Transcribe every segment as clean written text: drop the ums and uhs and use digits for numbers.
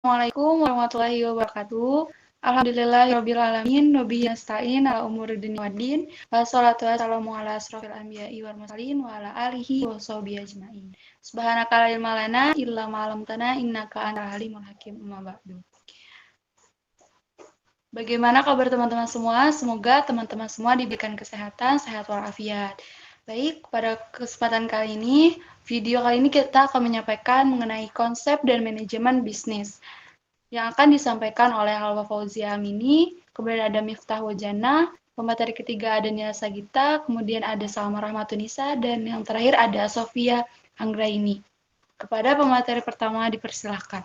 Assalamualaikum warahmatullahi wabarakatuh. Alhamdulillahirabbil alamin, wabihi nasta'in ala umuri dunya waddin. Wassalatu wassalamu ala asrofil anbiya'i wal mursalin wa ala alihi washabihi ajmain. Subhanaka la ilma lana illa ma 'allamtana innaka antal alimul hakim. Amma ba'du. Bagaimana kabar teman-teman semua? Semoga teman-teman semua diberikan kesehatan, sehat walafiat. Baik, pada kesempatan kali ini, video kali ini kita akan menyampaikan mengenai konsep dan manajemen bisnis yang akan disampaikan oleh Halwa Fauzia Amini, kemudian ada Miftah Wajana, pemateri ketiga ada Nila Sagita, kemudian ada Salma Rahmatunisa, dan yang terakhir ada Sofia Anggraini. Kepada pemateri pertama dipersilahkan.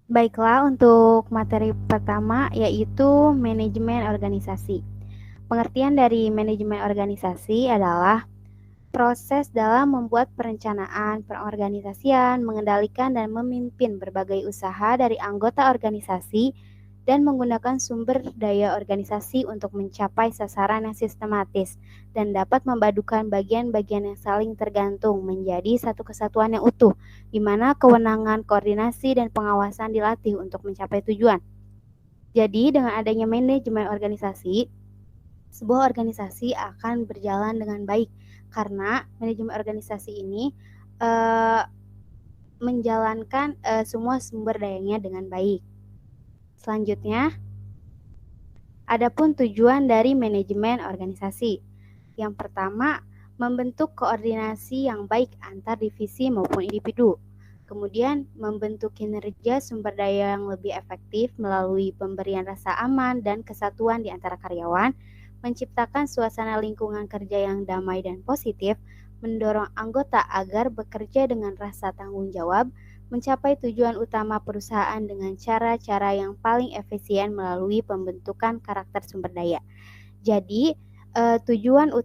Baiklah, untuk materi pertama yaitu manajemen organisasi. Pengertian dari manajemen organisasi adalah proses dalam membuat perencanaan, pengorganisasian, mengendalikan dan memimpin berbagai usaha dari anggota organisasi dan menggunakan sumber daya organisasi untuk mencapai sasaran yang sistematis dan dapat memadukan bagian-bagian yang saling tergantung menjadi satu kesatuan yang utuh, di mana kewenangan, koordinasi, dan pengawasan dilatih untuk mencapai tujuan. Jadi, dengan adanya manajemen organisasi, sebuah organisasi akan berjalan dengan baik karena manajemen organisasi ini menjalankan semua sumber dayanya dengan baik. Selanjutnya, adapun tujuan dari manajemen organisasi. Yang pertama, membentuk koordinasi yang baik antar divisi maupun individu. Kemudian, membentuk kinerja sumber daya yang lebih efektif melalui pemberian rasa aman dan kesatuan di antara karyawan, menciptakan suasana lingkungan kerja yang damai dan positif, mendorong anggota agar bekerja dengan rasa tanggung jawab, mencapai tujuan utama perusahaan dengan cara-cara yang paling efisien melalui pembentukan karakter sumber daya. Jadi, tujuan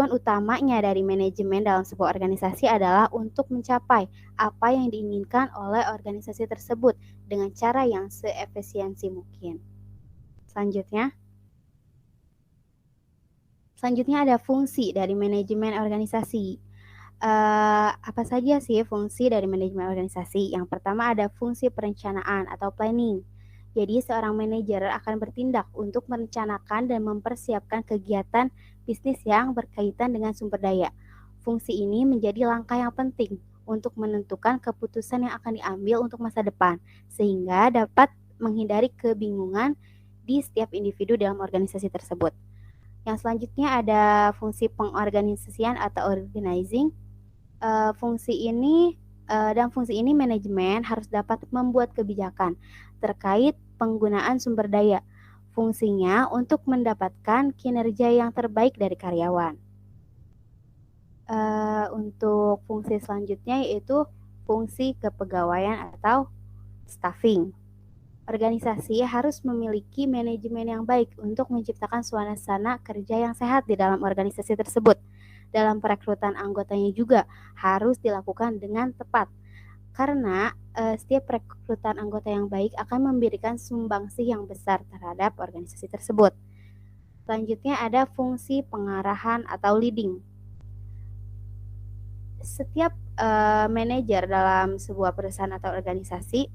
utamanya dari manajemen dalam sebuah organisasi adalah untuk mencapai apa yang diinginkan oleh organisasi tersebut dengan cara yang seefisiensi mungkin. Selanjutnya ada fungsi dari manajemen organisasi. Apa saja sih fungsi dari manajemen organisasi? Yang pertama ada fungsi perencanaan atau planning. Jadi seorang manajer akan bertindak untuk merencanakan dan mempersiapkan kegiatan bisnis yang berkaitan dengan sumber daya. Fungsi ini menjadi langkah yang penting untuk menentukan keputusan yang akan diambil untuk masa depan, sehingga dapat menghindari kebingungan di setiap individu dalam organisasi tersebut. Yang selanjutnya ada fungsi pengorganisasian atau organizing. Fungsi ini manajemen harus dapat membuat kebijakan terkait penggunaan sumber daya. Fungsinya untuk mendapatkan kinerja yang terbaik dari karyawan. Untuk fungsi selanjutnya yaitu fungsi kepegawaian atau staffing. Organisasi harus memiliki manajemen yang baik untuk menciptakan suasana kerja yang sehat di dalam organisasi tersebut. Dalam perekrutan anggotanya juga harus dilakukan dengan tepat, karena setiap perekrutan anggota yang baik akan memberikan sumbangsih yang besar terhadap organisasi tersebut. Selanjutnya ada fungsi pengarahan atau leading. Setiap manajer dalam sebuah perusahaan atau organisasi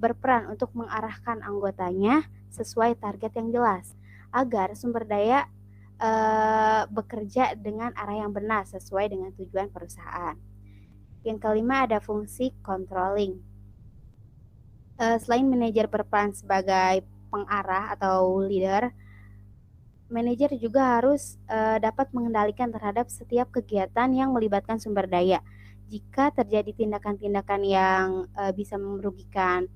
berperan untuk mengarahkan anggotanya sesuai target yang jelas agar sumber daya bekerja dengan arah yang benar sesuai dengan tujuan perusahaan. Yang kelima ada fungsi controlling. Selain manajer berperan sebagai pengarah atau leader, manajer juga harus dapat mengendalikan terhadap setiap kegiatan yang melibatkan sumber daya. Jika terjadi tindakan-tindakan yang bisa merugikan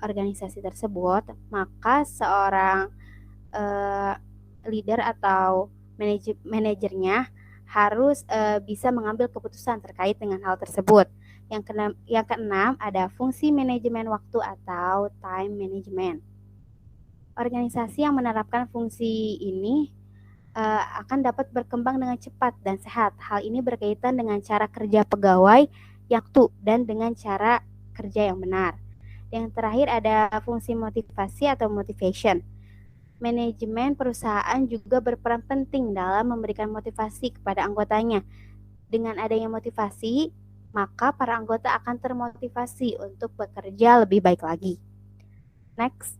organisasi tersebut, maka seorang leader atau manajernya harus bisa mengambil keputusan terkait dengan hal tersebut. Yang keenam ada fungsi manajemen waktu atau time management. Organisasi yang menerapkan fungsi ini akan dapat berkembang dengan cepat dan sehat. Hal ini berkaitan dengan cara kerja pegawai yang waktu dan dengan cara kerja yang benar. Yang terakhir ada fungsi motivasi atau motivation. Manajemen perusahaan juga berperan penting dalam memberikan motivasi kepada anggotanya Dengan adanya motivasi, maka para anggota akan termotivasi untuk bekerja lebih baik lagi. Next.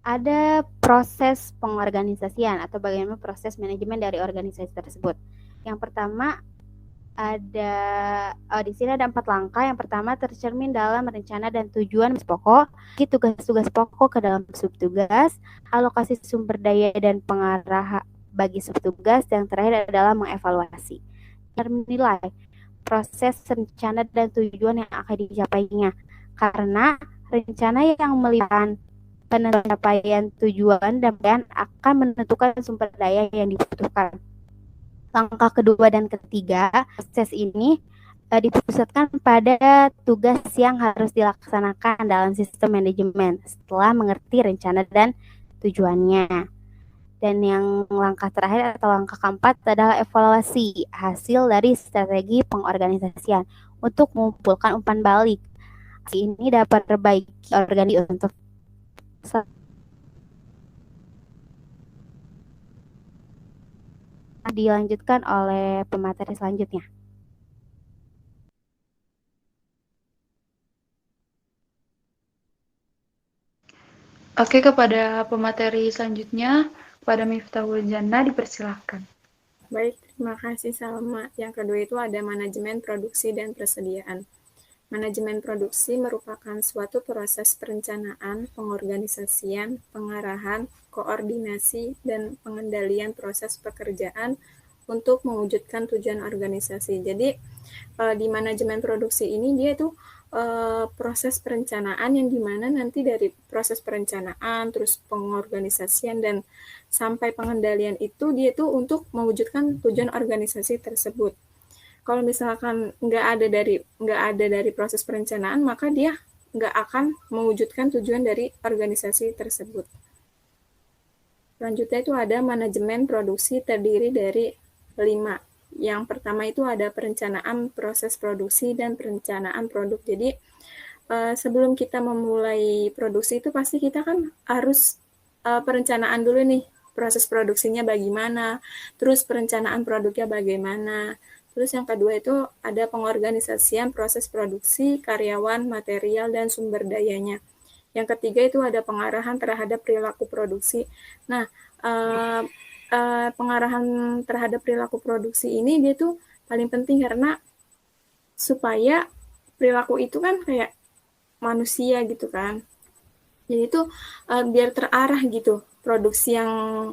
Ada proses pengorganisasian atau bagaimana proses manajemen dari organisasi tersebut. Yang pertama di sini ada 4 langkah. Yang pertama tercermin dalam rencana dan tujuan pokok, tugas-tugas pokok ke dalam subtugas, alokasi sumber daya dan pengarah bagi subtugas, dan terakhir adalah mengevaluasi. Menilai proses rencana dan tujuan yang akan dicapainya, karena rencana yang melibatkan pencapaian tujuan dan akan menentukan sumber daya yang dibutuhkan. Langkah kedua dan ketiga, proses ini dipusatkan pada tugas yang harus dilaksanakan dalam sistem manajemen setelah mengerti rencana dan tujuannya. Dan yang langkah terakhir atau langkah keempat adalah evaluasi hasil dari strategi pengorganisasian untuk mengumpulkan umpan balik. Ini dapat perbaiki organisasi untuk dilanjutkan oleh pemateri selanjutnya. Oke, kepada pemateri selanjutnya, kepada Miftahul Jannah dipersilahkan. Baik, terima kasih Salma. Yang kedua itu ada manajemen produksi dan persediaan. Manajemen produksi merupakan suatu proses perencanaan, pengorganisasian, pengarahan, koordinasi, dan pengendalian proses pekerjaan untuk mewujudkan tujuan organisasi. Jadi, di manajemen produksi ini dia itu proses perencanaan yang dimana nanti dari proses perencanaan, terus pengorganisasian, dan sampai pengendalian itu dia itu untuk mewujudkan tujuan organisasi tersebut. Kalau misalkan nggak ada dari proses perencanaan, maka dia nggak akan mewujudkan tujuan dari organisasi tersebut. Selanjutnya itu ada manajemen produksi terdiri dari 5. Yang pertama itu ada perencanaan proses produksi dan perencanaan produk. Jadi sebelum kita memulai produksi itu pasti kita kan harus perencanaan dulu nih, proses produksinya bagaimana, terus perencanaan produknya bagaimana. Terus yang kedua itu ada pengorganisasian proses produksi, karyawan, material, dan sumber dayanya. Yang ketiga itu ada pengarahan terhadap perilaku produksi. Nah, pengarahan terhadap perilaku produksi ini dia tuh paling penting karena supaya perilaku itu kan kayak manusia gitu kan. Jadi itu biar terarah gitu produksi yang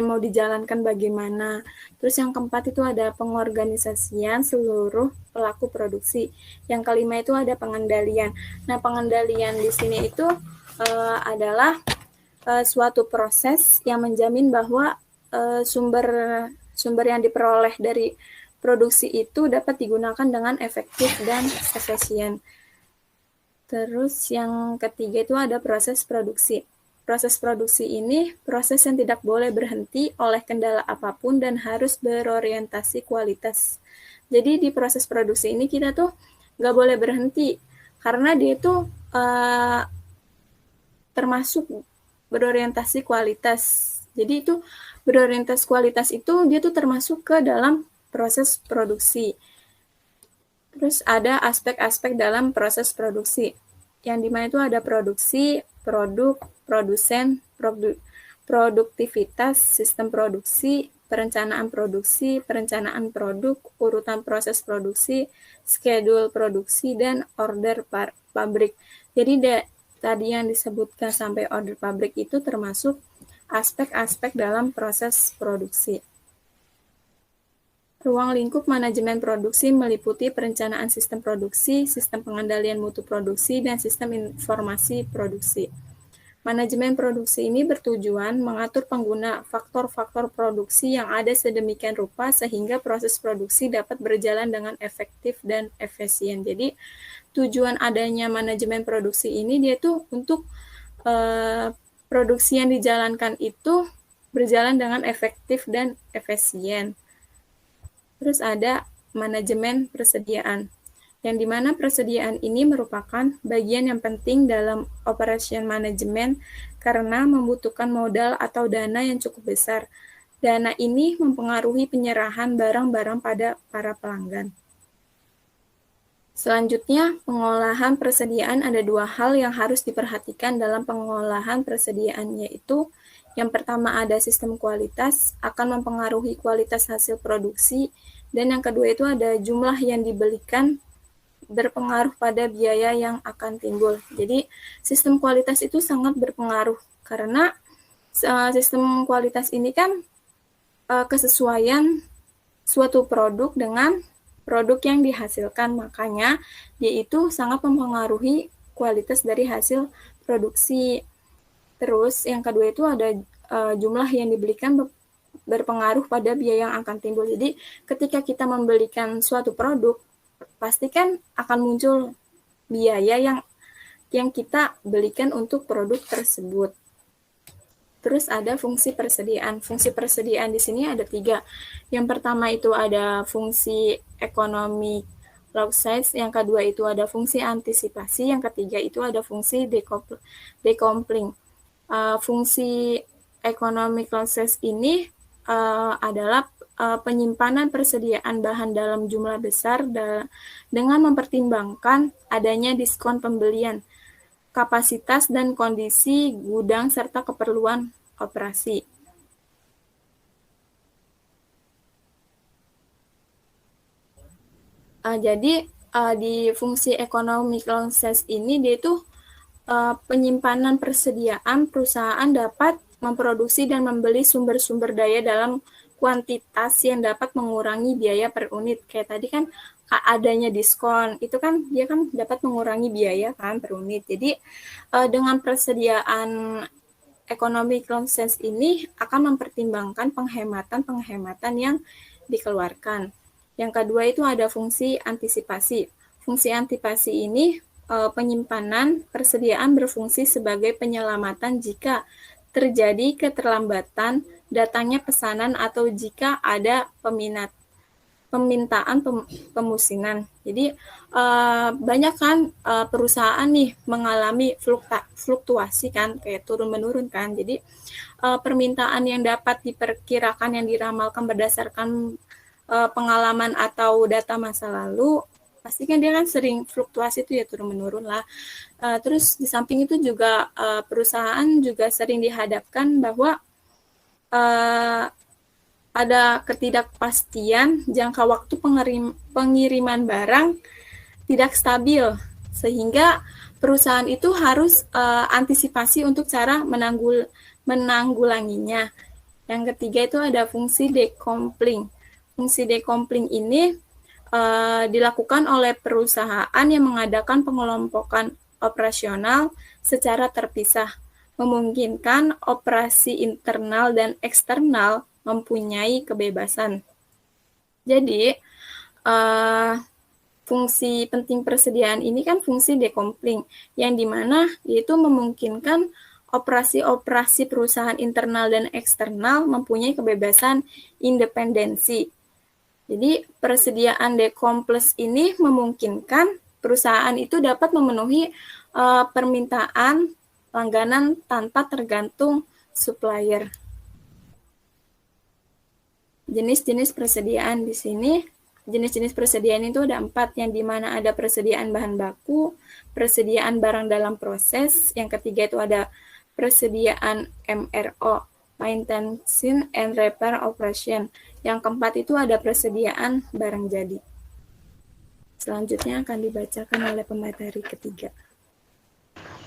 mau dijalankan bagaimana. Terus yang keempat itu ada pengorganisasian seluruh pelaku produksi. Yang kelima itu ada pengendalian. Nah, pengendalian di sini itu adalah suatu proses yang menjamin bahwa sumber yang diperoleh dari produksi itu dapat digunakan dengan efektif dan efisien. Terus yang ketiga itu ada proses produksi. Proses produksi ini proses yang tidak boleh berhenti oleh kendala apapun dan harus berorientasi kualitas. Jadi di proses produksi ini kita tuh nggak boleh berhenti karena dia itu termasuk berorientasi kualitas. Jadi itu berorientasi kualitas itu dia tuh termasuk ke dalam proses produksi. Terus ada aspek-aspek dalam proses produksi. Yang dimana itu ada produksi, produk, produsen, produktivitas, sistem produksi, perencanaan produk, urutan proses produksi, schedule produksi, dan order pabrik. Jadi tadi yang disebutkan sampai order pabrik itu termasuk aspek-aspek dalam proses produksi. Ruang lingkup manajemen produksi meliputi perencanaan sistem produksi, sistem pengendalian mutu produksi, dan sistem informasi produksi. Manajemen produksi ini bertujuan mengatur pengguna faktor-faktor produksi yang ada sedemikian rupa sehingga proses produksi dapat berjalan dengan efektif dan efisien. Jadi tujuan adanya manajemen produksi ini dia tuh untuk produksi yang dijalankan itu berjalan dengan efektif dan efisien. Terus ada manajemen persediaan, yang dimana persediaan ini merupakan bagian yang penting dalam operation manajemen karena membutuhkan modal atau dana yang cukup besar. dana ini mempengaruhi penyerahan barang-barang pada para pelanggan. Selanjutnya, pengolahan persediaan ada 2 hal yang harus diperhatikan dalam pengolahan persediaan, yaitu yang pertama ada sistem kualitas, akan mempengaruhi kualitas hasil produksi, dan yang kedua itu ada jumlah yang dibelikan, berpengaruh pada biaya yang akan timbul. Jadi, sistem kualitas itu sangat berpengaruh, karena sistem kualitas ini kan kesesuaian suatu produk dengan produk yang dihasilkan, makanya dia itu sangat mempengaruhi kualitas dari hasil produksi. Terus yang kedua itu ada jumlah yang dibelikan berpengaruh pada biaya yang akan timbul. Jadi ketika kita membelikan suatu produk, pasti kan akan muncul biaya yang kita belikan untuk produk tersebut. Terus ada fungsi persediaan. Fungsi persediaan di sini ada 3. Yang pertama itu ada fungsi economic low size, yang kedua itu ada fungsi antisipasi, yang ketiga itu ada fungsi decoupling. Fungsi economic low size ini adalah penyimpanan persediaan bahan dalam jumlah besar dengan mempertimbangkan adanya diskon pembelian, kapasitas dan kondisi gudang serta keperluan operasi. Jadi di fungsi economic low size ini dia itu penyimpanan persediaan perusahaan dapat memproduksi dan membeli sumber-sumber daya dalam kuantitas yang dapat mengurangi biaya per unit. Kayak tadi kan adanya diskon, itu kan dia kan dapat mengurangi biaya kan per unit. Jadi dengan persediaan economic low size ini akan mempertimbangkan penghematan yang dikeluarkan. Yang kedua itu ada fungsi antisipasi. Fungsi antisipasi ini penyimpanan persediaan berfungsi sebagai penyelamatan jika terjadi keterlambatan datangnya pesanan atau jika ada permintaan pemusinan. Jadi banyak kan perusahaan nih mengalami fluktuasi kan, kayak turun-menurun kan. Jadi permintaan yang dapat diperkirakan yang diramalkan berdasarkan pengalaman atau data masa lalu, pasti kan dia kan sering fluktuasi itu ya turun-menurun lah. Terus di samping itu juga perusahaan juga sering dihadapkan bahwa ada ketidakpastian jangka waktu pengiriman barang tidak stabil, sehingga perusahaan itu harus antisipasi untuk cara menanggulanginya. Yang ketiga itu ada fungsi decoupling. Fungsi decoupling ini dilakukan oleh perusahaan yang mengadakan pengelompokan operasional secara terpisah, memungkinkan operasi internal dan eksternal mempunyai kebebasan. Jadi, fungsi penting persediaan ini kan fungsi decoupling, yang dimana itu memungkinkan operasi-operasi perusahaan internal dan eksternal mempunyai kebebasan independensi. Jadi, persediaan decoupling ini memungkinkan perusahaan itu dapat memenuhi permintaan langganan tanpa tergantung supplier. Jenis-jenis persediaan di sini, jenis-jenis persediaan itu ada 4, yang dimana ada persediaan bahan baku, persediaan barang dalam proses, yang ketiga itu ada persediaan MRO, maintenance and repair operation, yang keempat itu ada persediaan barang jadi. Selanjutnya akan dibacakan oleh pemateri ketiga.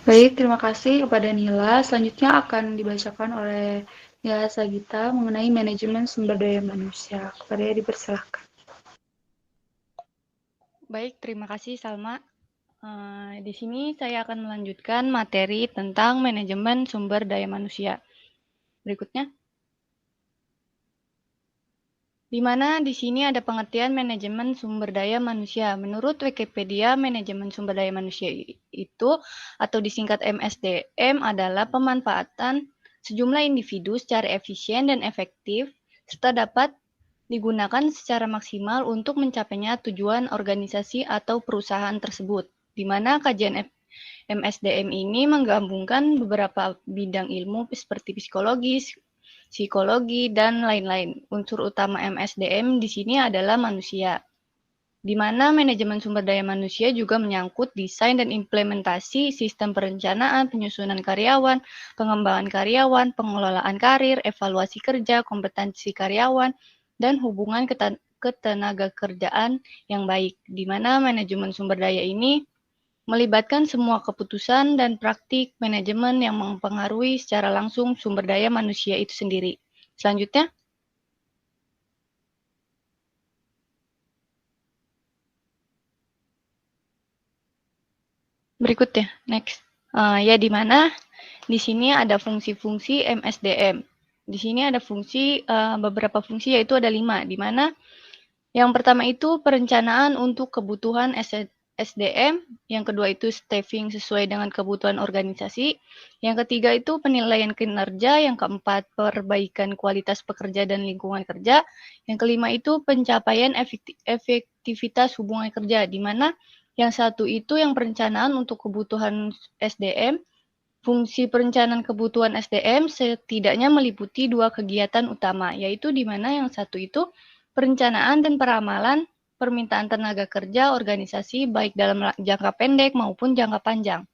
Baik, terima kasih kepada Nila. Selanjutnya akan dibacakan oleh Nila Sagita mengenai manajemen sumber daya manusia. Kepada dipersilahkan. Baik, terima kasih Salma. Di sini saya akan melanjutkan materi tentang manajemen sumber daya manusia. Berikutnya. Di mana di sini ada pengertian manajemen sumber daya manusia. Menurut Wikipedia, manajemen sumber daya manusia itu atau disingkat MSDM adalah pemanfaatan sejumlah individu secara efisien dan efektif serta dapat digunakan secara maksimal untuk mencapainya tujuan organisasi atau perusahaan tersebut. Di mana kajian MSDM ini menggabungkan beberapa bidang ilmu seperti psikologis, psikologi, dan lain-lain. Unsur utama MSDM di sini adalah manusia, di mana manajemen sumber daya manusia juga menyangkut desain dan implementasi sistem perencanaan, penyusunan karyawan, pengembangan karyawan, pengelolaan karir, evaluasi kerja, kompetensi karyawan, dan hubungan ketenaga kerjaan yang baik, di mana manajemen sumber daya ini melibatkan semua keputusan dan praktik manajemen yang mempengaruhi secara langsung sumber daya manusia itu sendiri. Selanjutnya, berikutnya, next. Ya, di mana di sini ada fungsi-fungsi MSDM. Di sini ada beberapa fungsi, yaitu ada 5, di mana yang pertama itu perencanaan untuk kebutuhan SDM, yang kedua itu staffing sesuai dengan kebutuhan organisasi, yang ketiga itu penilaian kinerja, yang keempat perbaikan kualitas pekerja dan lingkungan kerja, yang kelima itu pencapaian efektivitas hubungan kerja, di mana yang satu itu yang perencanaan untuk kebutuhan SDM. Fungsi perencanaan kebutuhan SDM setidaknya meliputi 2 kegiatan utama, yaitu di mana yang satu itu perencanaan dan peramalan permintaan tenaga kerja organisasi baik dalam jangka pendek maupun jangka panjang.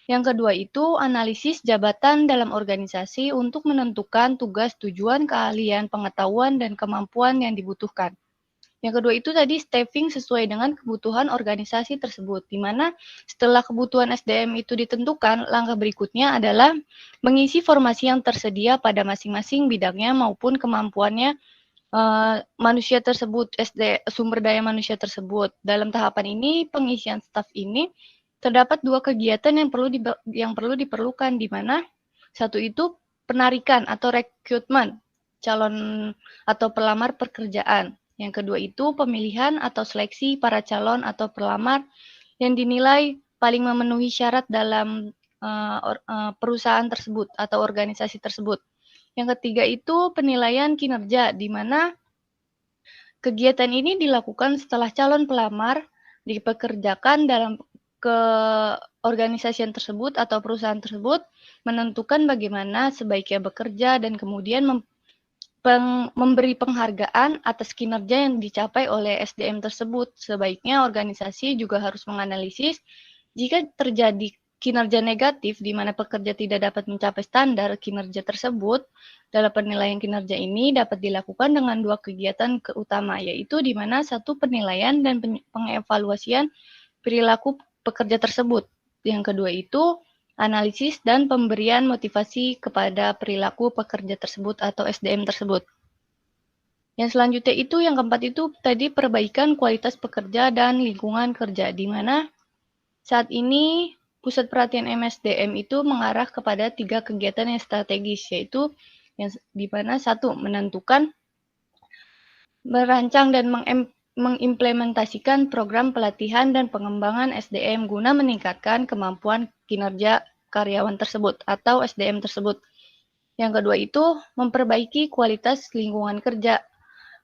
Yang kedua itu analisis jabatan dalam organisasi untuk menentukan tugas, tujuan, keahlian, pengetahuan, dan kemampuan yang dibutuhkan. Yang kedua itu tadi staffing sesuai dengan kebutuhan organisasi tersebut, di mana setelah kebutuhan SDM itu ditentukan, langkah berikutnya adalah mengisi formasi yang tersedia pada masing-masing bidangnya maupun kemampuannya manusia tersebut, sumber daya manusia tersebut. Dalam tahapan ini, pengisian staf ini terdapat 2 kegiatan yang perlu diperlukan, di mana satu itu penarikan atau rekrutmen calon atau pelamar pekerjaan. Yang kedua itu pemilihan atau seleksi para calon atau pelamar yang dinilai paling memenuhi syarat dalam perusahaan tersebut atau organisasi tersebut. Yang ketiga itu penilaian kinerja, di mana kegiatan ini dilakukan setelah calon pelamar dipekerjakan dalam keorganisasian tersebut atau perusahaan tersebut, menentukan bagaimana sebaiknya bekerja dan kemudian memberi penghargaan atas kinerja yang dicapai oleh SDM tersebut. Sebaiknya organisasi juga harus menganalisis jika terjadi kinerja negatif di mana pekerja tidak dapat mencapai standar kinerja tersebut. Dalam penilaian kinerja ini dapat dilakukan dengan 2 kegiatan utama, yaitu di mana satu penilaian dan pengevaluasian perilaku pekerja tersebut. Yang kedua itu analisis dan pemberian motivasi kepada perilaku pekerja tersebut atau SDM tersebut. Yang selanjutnya itu, yang keempat itu tadi perbaikan kualitas pekerja dan lingkungan kerja, di mana saat ini pusat perhatian MSDM itu mengarah kepada 3 kegiatan yang strategis, yaitu yang di mana satu menentukan, merancang dan mengimplementasikan program pelatihan dan pengembangan SDM guna meningkatkan kemampuan kinerja karyawan tersebut atau SDM tersebut. Yang kedua itu memperbaiki kualitas lingkungan kerja,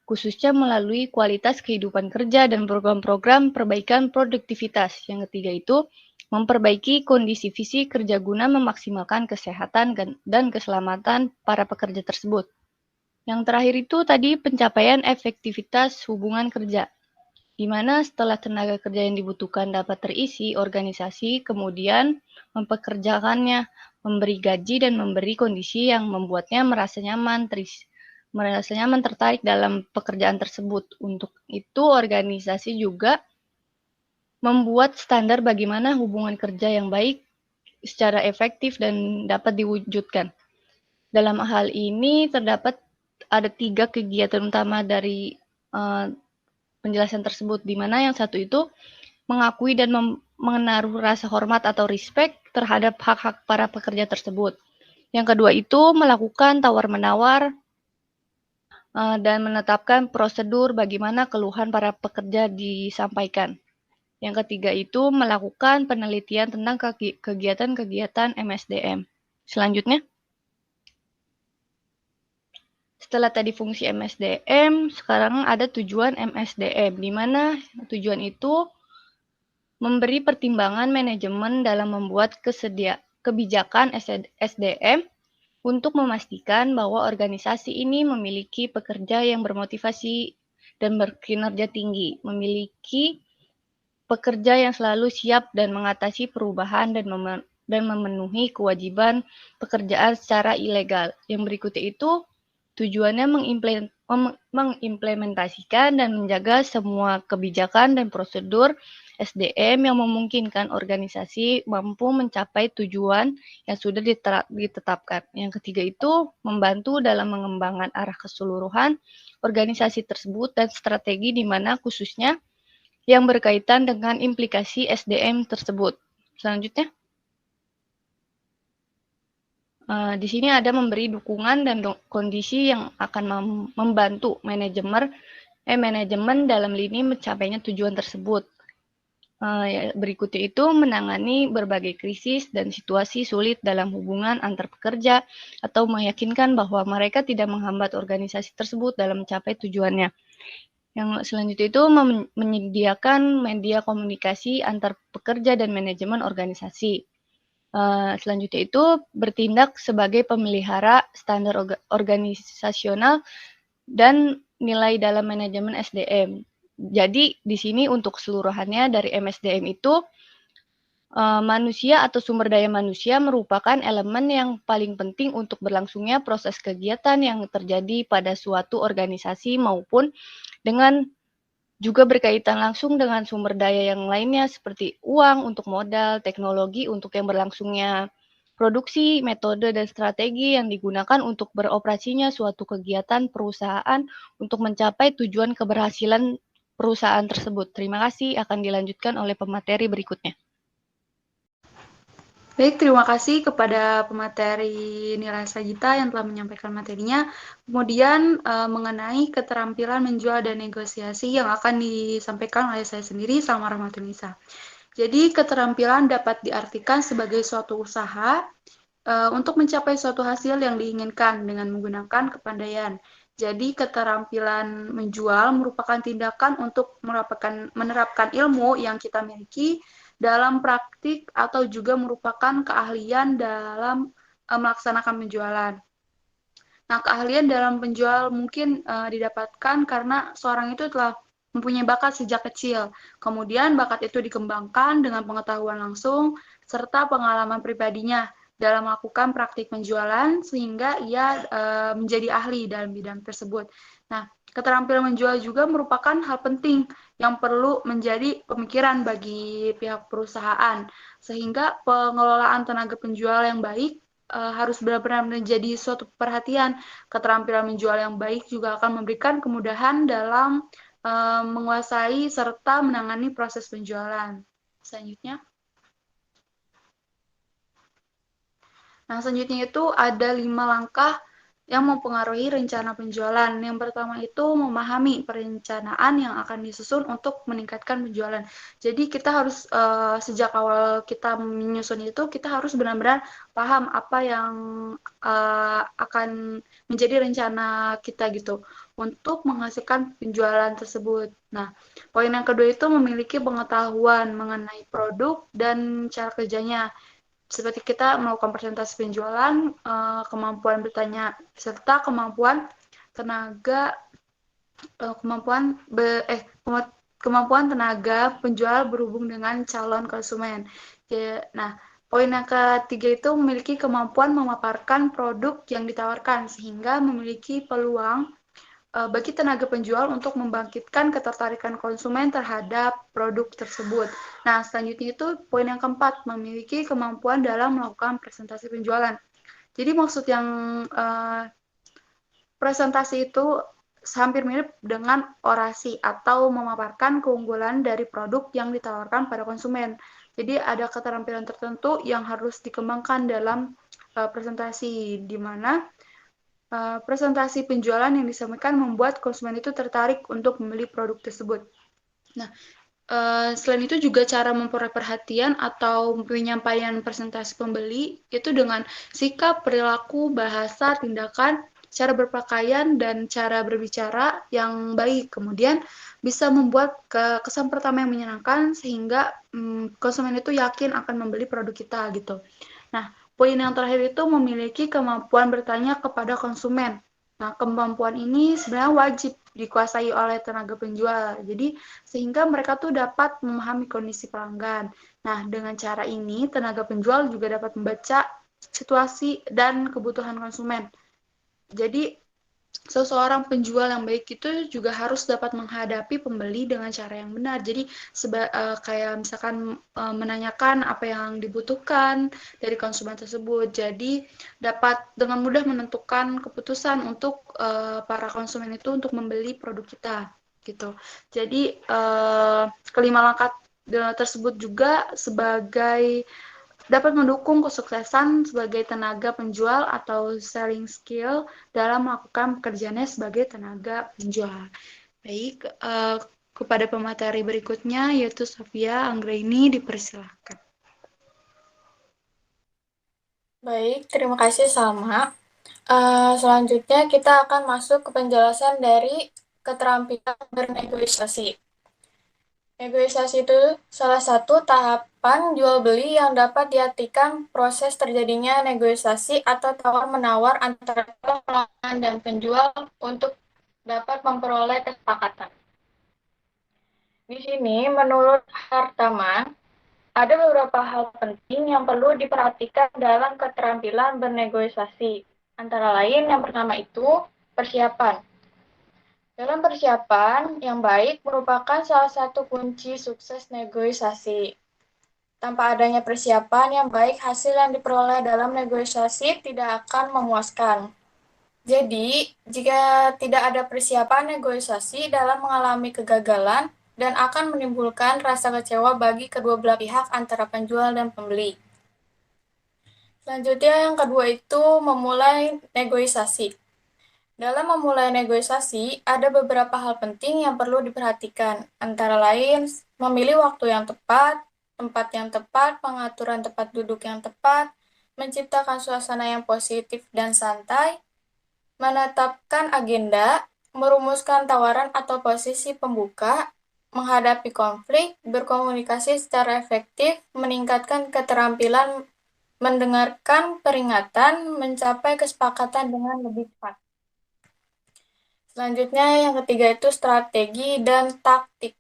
khususnya melalui kualitas kehidupan kerja dan program-program perbaikan produktivitas. Yang ketiga itu memperbaiki kondisi fisik kerja guna memaksimalkan kesehatan dan keselamatan para pekerja tersebut. Yang terakhir itu tadi pencapaian efektivitas hubungan kerja, di mana setelah tenaga kerja yang dibutuhkan dapat terisi, organisasi kemudian mempekerjakannya, memberi gaji dan memberi kondisi yang membuatnya merasa nyaman, tertarik dalam pekerjaan tersebut. Untuk itu organisasi juga membuat standar bagaimana hubungan kerja yang baik secara efektif dan dapat diwujudkan. Dalam hal ini terdapat ada 3 kegiatan utama dari penjelasan tersebut, di mana yang satu itu mengakui dan menaruh rasa hormat atau respect terhadap hak-hak para pekerja tersebut. Yang kedua itu melakukan tawar-menawar dan menetapkan prosedur bagaimana keluhan para pekerja disampaikan. Yang ketiga itu melakukan penelitian tentang kegiatan-kegiatan MSDM. Selanjutnya, setelah tadi fungsi MSDM, sekarang ada tujuan MSDM, di mana tujuan itu memberi pertimbangan manajemen dalam membuat kebijakan SDM untuk memastikan bahwa organisasi ini memiliki pekerja yang bermotivasi dan berkinerja tinggi, memiliki pekerja yang selalu siap dan mengatasi perubahan dan memenuhi kewajiban pekerjaan secara ilegal. Yang berikutnya itu tujuannya mengimplementasikan dan menjaga semua kebijakan dan prosedur SDM yang memungkinkan organisasi mampu mencapai tujuan yang sudah ditetapkan. Yang ketiga itu membantu dalam mengembangkan arah keseluruhan organisasi tersebut dan strategi di mana khususnya yang berkaitan dengan implikasi SDM tersebut. Selanjutnya, di sini ada memberi dukungan dan kondisi yang akan membantu manajemen dalam lini mencapainya tujuan tersebut. Berikutnya itu menangani berbagai krisis dan situasi sulit dalam hubungan antar pekerja atau meyakinkan bahwa mereka tidak menghambat organisasi tersebut dalam mencapai tujuannya. Yang selanjutnya itu menyediakan media komunikasi antar pekerja dan manajemen organisasi. Selanjutnya itu bertindak sebagai pemelihara standar organisasional dan nilai dalam manajemen SDM. Jadi di sini untuk keseluruhannya dari MSDM itu manusia atau sumber daya manusia merupakan elemen yang paling penting untuk berlangsungnya proses kegiatan yang terjadi pada suatu organisasi maupun dengan juga berkaitan langsung dengan sumber daya yang lainnya seperti uang untuk modal, teknologi untuk yang berlangsungnya produksi, metode dan strategi yang digunakan untuk beroperasinya suatu kegiatan perusahaan untuk mencapai tujuan keberhasilan perusahaan tersebut. Terima kasih, akan dilanjutkan oleh pemateri berikutnya. Baik, terima kasih kepada pemateri Nila Sagita yang telah menyampaikan materinya. Kemudian mengenai keterampilan menjual dan negosiasi yang akan disampaikan oleh saya sendiri, Salma Rahmatunisa. Jadi keterampilan dapat diartikan sebagai suatu usaha untuk mencapai suatu hasil yang diinginkan dengan menggunakan kepandaian. Jadi keterampilan menjual merupakan tindakan untuk menerapkan ilmu yang kita miliki dalam praktik atau juga merupakan keahlian dalam melaksanakan penjualan. Nah, keahlian dalam penjual mungkin didapatkan karena seorang itu telah mempunyai bakat sejak kecil. Kemudian bakat itu dikembangkan dengan pengetahuan langsung serta pengalaman pribadinya dalam melakukan praktik penjualan sehingga ia menjadi ahli dalam bidang tersebut. Nah, keterampilan menjual juga merupakan hal penting yang perlu menjadi pemikiran bagi pihak perusahaan sehingga pengelolaan tenaga penjual yang baik harus benar-benar menjadi suatu perhatian. Keterampilan menjual yang baik juga akan memberikan kemudahan dalam menguasai serta menangani proses penjualan. Selanjutnya. Nah, selanjutnya itu ada 5 langkah yang mempengaruhi rencana penjualan. Yang pertama itu memahami perencanaan yang akan disusun untuk meningkatkan penjualan. Jadi kita harus sejak awal kita menyusun itu, kita harus benar-benar paham apa yang akan menjadi rencana kita gitu untuk menghasilkan penjualan tersebut. Nah, poin yang kedua itu memiliki pengetahuan mengenai produk dan cara kerjanya. Seperti kita melakukan presentasi penjualan, kemampuan bertanya serta kemampuan tenaga penjual berhubung dengan calon konsumen. Nah, poin yang ketiga itu memiliki kemampuan memaparkan produk yang ditawarkan sehingga memiliki peluang bagi tenaga penjual untuk membangkitkan ketertarikan konsumen terhadap produk tersebut. Nah, selanjutnya itu poin yang keempat, memiliki kemampuan dalam melakukan presentasi penjualan. Jadi maksud yang presentasi itu hampir mirip dengan orasi atau memaparkan keunggulan dari produk yang ditawarkan pada konsumen. Jadi ada keterampilan tertentu yang harus dikembangkan dalam presentasi, di mana presentasi penjualan yang disampaikan membuat konsumen itu tertarik untuk membeli produk tersebut. Nah, selain itu juga cara memperoleh perhatian atau penyampaian presentasi pembeli itu dengan sikap, perilaku, bahasa, tindakan, cara berpakaian, dan cara berbicara yang baik. Kemudian bisa membuat kesan pertama yang menyenangkan sehingga konsumen itu yakin akan membeli produk kita gitu. Nah, Poin yang terakhir itu memiliki kemampuan bertanya kepada konsumen. Nah, kemampuan ini sebenarnya wajib dikuasai oleh tenaga penjual. Jadi, sehingga mereka tuh dapat memahami kondisi pelanggan. Nah, dengan cara ini, tenaga penjual juga dapat membaca situasi dan kebutuhan konsumen. Jadi, seseorang penjual yang baik itu juga harus dapat menghadapi pembeli dengan cara yang benar. Jadi kayak misalkan menanyakan apa yang dibutuhkan dari konsumen tersebut. Jadi dapat dengan mudah menentukan keputusan untuk para konsumen itu untuk membeli produk kita gitu. Jadi kelima langkah tersebut juga sebagai dapat mendukung kesuksesan sebagai tenaga penjual atau selling skill dalam melakukan pekerjaannya sebagai tenaga penjual. Baik, kepada pemateri berikutnya yaitu Sofia Anggraini dipersilakan. Baik, terima kasih Salma. Selanjutnya kita akan masuk ke penjelasan dari keterampilan bernegosiasi. Negosiasi itu salah satu tahapan jual beli yang dapat diartikan proses terjadinya negosiasi atau tawar-menawar antara pelanggan dan penjual untuk dapat memperoleh kesepakatan. Di sini, menurut Hartaman, ada beberapa hal penting yang perlu diperhatikan dalam keterampilan bernegosiasi. Antara lain, yang pertama itu persiapan. Dalam persiapan yang baik merupakan salah satu kunci sukses negosiasi. Tanpa adanya persiapan yang baik, hasil yang diperoleh dalam negosiasi tidak akan memuaskan. Jadi, jika tidak ada persiapan negosiasi dalam mengalami kegagalan dan akan menimbulkan rasa kecewa bagi kedua belah pihak antara penjual dan pembeli. Selanjutnya yang kedua itu memulai negosiasi. Dalam memulai negosiasi, ada beberapa hal penting yang perlu diperhatikan, antara lain memilih waktu yang tepat, tempat yang tepat, pengaturan tempat duduk yang tepat, menciptakan suasana yang positif dan santai, menetapkan agenda, merumuskan tawaran atau posisi pembuka, menghadapi konflik, berkomunikasi secara efektif, meningkatkan keterampilan mendengarkan peringatan, mencapai kesepakatan dengan lebih cepat. Selanjutnya yang ketiga itu strategi dan taktik.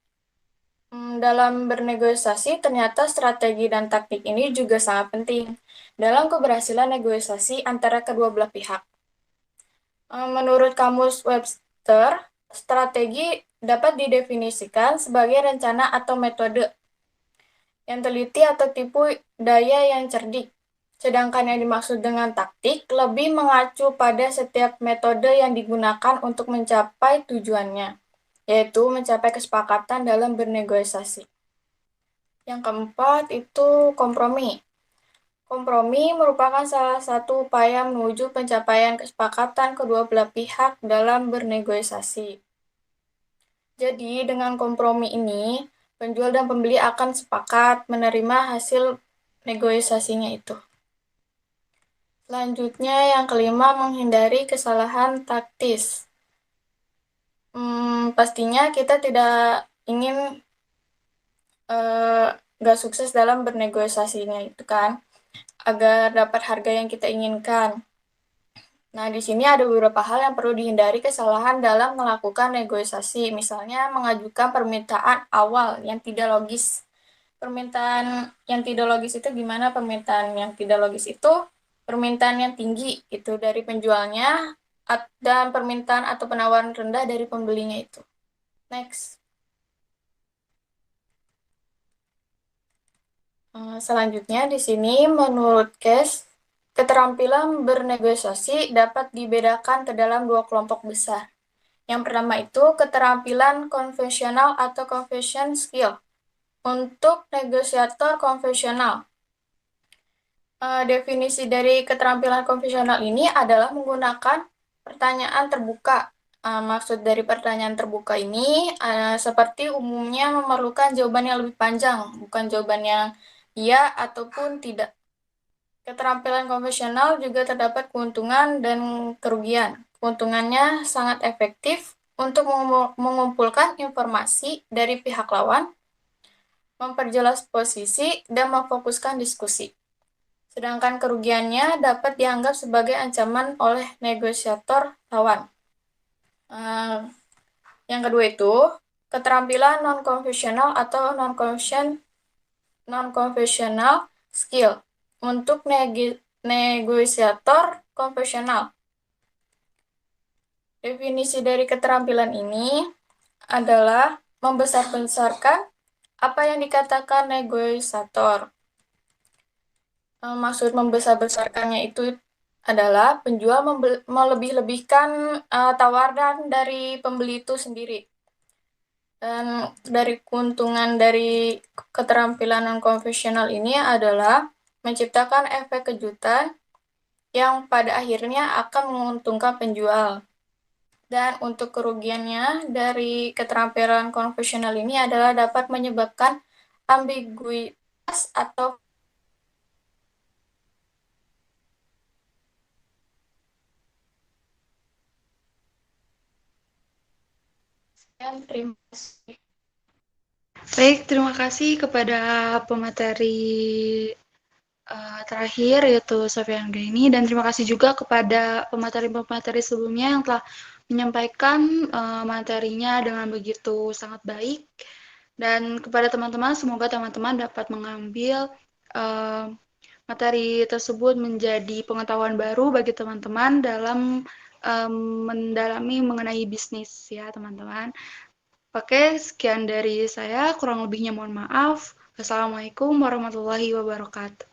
Dalam bernegosiasi, ternyata strategi dan taktik ini juga sangat penting dalam keberhasilan negosiasi antara kedua belah pihak. Menurut Kamus Webster, strategi dapat didefinisikan sebagai rencana atau metode yang teliti atau tipu daya yang cerdik. Sedangkan yang dimaksud dengan taktik lebih mengacu pada setiap metode yang digunakan untuk mencapai tujuannya, yaitu mencapai kesepakatan dalam bernegosiasi. Yang keempat itu kompromi. Kompromi merupakan salah satu upaya menuju pencapaian kesepakatan kedua belah pihak dalam bernegosiasi. Jadi, dengan kompromi ini, penjual dan pembeli akan sepakat menerima hasil negosiasinya itu. Selanjutnya, yang kelima, menghindari kesalahan taktis. Pastinya kita tidak ingin nggak sukses dalam bernegosiasinya itu kan, agar dapat harga yang kita inginkan. Nah, di sini ada beberapa hal yang perlu dihindari kesalahan dalam melakukan negosiasi. Misalnya, mengajukan permintaan awal yang tidak logis. Permintaan yang tidak logis itu gimana? Permintaan yang tidak logis itu permintaan yang tinggi itu dari penjualnya dan permintaan atau penawaran rendah dari pembelinya itu. Next. Selanjutnya di sini menurut Cash, keterampilan bernegosiasi dapat dibedakan ke dalam dua kelompok besar. Yang pertama itu keterampilan konvensional atau conversion skill. Untuk negosiator konvensional, definisi dari keterampilan konvensional ini adalah menggunakan pertanyaan terbuka. Maksud dari pertanyaan terbuka ini seperti umumnya memerlukan jawaban yang lebih panjang, bukan jawaban yang iya ataupun tidak. Keterampilan konvensional juga terdapat keuntungan dan kerugian. Keuntungannya sangat efektif untuk mengumpulkan informasi dari pihak lawan, memperjelas posisi, dan memfokuskan diskusi. sedangkan kerugiannya dapat dianggap sebagai ancaman oleh negosiator lawan. Yang kedua itu, keterampilan non-konvensional atau non-konvensional skill untuk negosiator konvensional. Definisi dari keterampilan ini adalah membesar-besarkan apa yang dikatakan negosiator. Maksud membesar-besarkannya itu adalah penjual melebih-lebihkan tawaran dari pembeli itu sendiri. Dan dari keuntungan dari keterampilan non-konvensional ini adalah menciptakan efek kejutan yang pada akhirnya akan menguntungkan penjual. Dan untuk kerugiannya dari keterampilan konvensional ini adalah dapat menyebabkan ambiguitas atau terima kasih. Baik, terima kasih kepada pemateri terakhir yaitu Sofyan Gaini, dan terima kasih juga kepada pemateri-pemateri sebelumnya yang telah menyampaikan materinya dengan begitu sangat baik. Dan kepada teman-teman, semoga teman-teman dapat mengambil materi tersebut menjadi pengetahuan baru bagi teman-teman dalam mendalami mengenai bisnis ya teman-teman. Oke, sekian dari saya, kurang lebihnya mohon maaf. Wassalamualaikum warahmatullahi wabarakatuh.